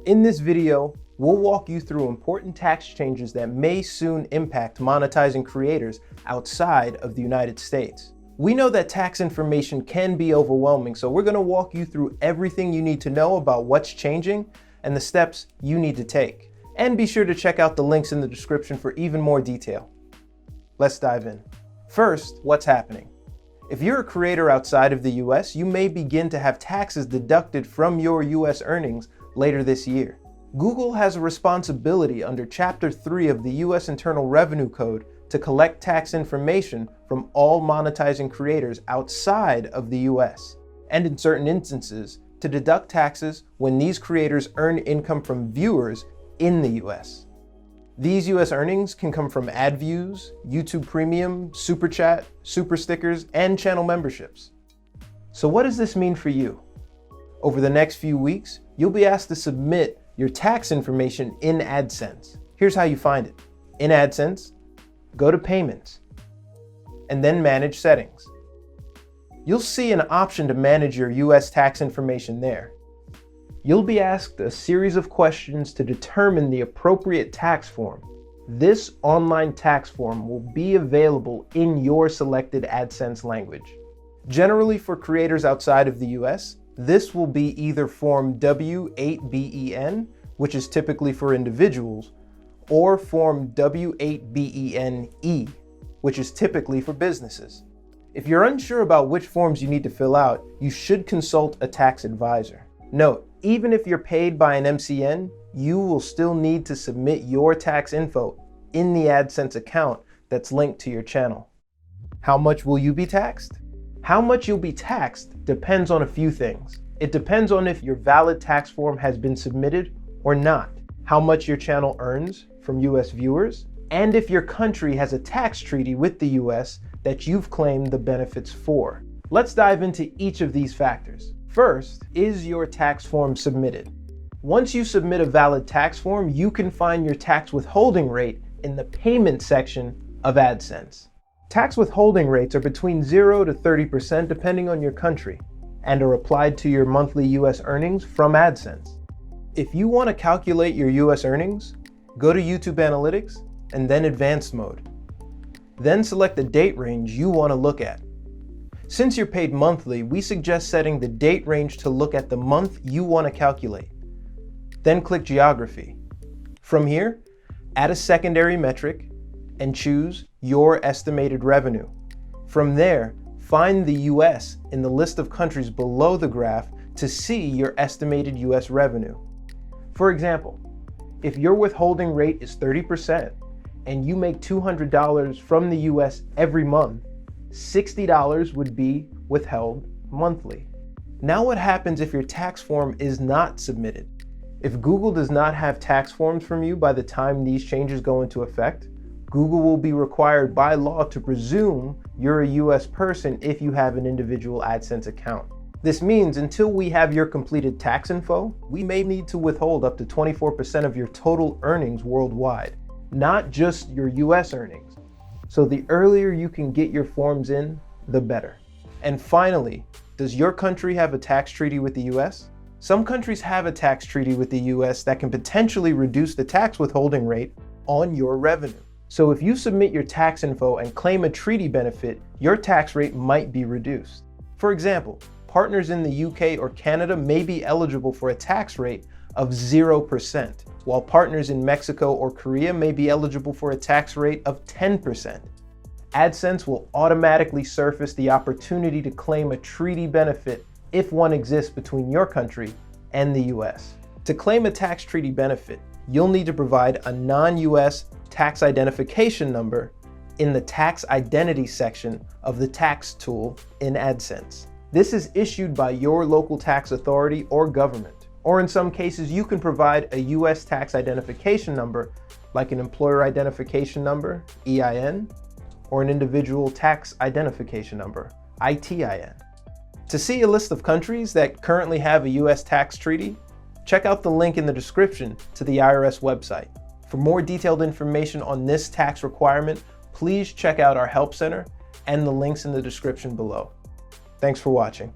In this video, we'll walk you through important tax changes that may soon impact monetizing creators outside of the United States. We know that tax information can be overwhelming, so we're going to walk you through everything you need to know about what's changing and the steps you need to take. And be sure to check out the links in the description for even more detail. Let's dive in. First, what's happening? If you're a creator outside of the US, you may begin to have taxes deducted from your US earnings later this year. Google has a responsibility under Chapter 3 of the US Internal Revenue Code to collect tax information from all monetizing creators outside of the US, and in certain instances, to deduct taxes when these creators earn income from viewers in the US. These US earnings can come from ad views, YouTube Premium, Super Chat, Super Stickers, and channel memberships. So what does this mean for you? Over the next few weeks, you'll be asked to submit your tax information in AdSense. Here's how you find it. In AdSense, go to Payments, and then Manage Settings. You'll see an option to manage your US tax information there. You'll be asked a series of questions to determine the appropriate tax form. This online tax form will be available in your selected AdSense language. Generally, for creators outside of the US, this will be either Form W8BEN, which is typically for individuals, or Form W8BENE, which is typically for businesses. If you're unsure about which forms you need to fill out, you should consult a tax advisor. Note, even if you're paid by an MCN, you will still need to submit your tax info in the AdSense account that's linked to your channel. How much will you be taxed? How much you'll be taxed depends on a few things. It depends on if your valid tax form has been submitted or not, how much your channel earns from US viewers, and if your country has a tax treaty with the US that you've claimed the benefits for. Let's dive into each of these factors. First, is your tax form submitted? Once you submit a valid tax form, you can find your tax withholding rate in the payment section of AdSense. Tax withholding rates are between 0 to 30% depending on your country and are applied to your monthly US earnings from AdSense. If you want to calculate your US earnings, go to YouTube Analytics and then Advanced Mode. Then select the date range you want to look at. Since you're paid monthly, we suggest setting the date range to look at the month you want to calculate. Then click Geography. From here, add a secondary metric and choose your estimated revenue. From there, find the US in the list of countries below the graph to see your estimated US revenue. For example, if your withholding rate is 30% and you make $200 from the US every month, $60 would be withheld monthly. Now what happens if your tax form is not submitted? If Google does not have tax forms from you by the time these changes go into effect, Google will be required by law to presume you're a US person if you have an individual AdSense account. This means until we have your completed tax info, we may need to withhold up to 24% of your total earnings worldwide, not just your US earnings. So the earlier you can get your forms in, the better. And finally, does your country have a tax treaty with the US? Some countries have a tax treaty with the US that can potentially reduce the tax withholding rate on your revenue. So if you submit your tax info and claim a treaty benefit, your tax rate might be reduced. For example, partners in the UK or Canada may be eligible for a tax rate of 0%, while partners in Mexico or Korea may be eligible for a tax rate of 10%. AdSense will automatically surface the opportunity to claim a treaty benefit if one exists between your country and the US. To claim a tax treaty benefit, you'll need to provide a non-US tax identification number in the tax identity section of the tax tool in AdSense. This is issued by your local tax authority or government, or in some cases you can provide a US tax identification number like an employer identification number, EIN, or an individual tax identification number, ITIN. To see a list of countries that currently have a US tax treaty, check out the link in the description to the IRS website. For more detailed information on this tax requirement, please check out our Help Center and the links in the description below. Thanks for watching.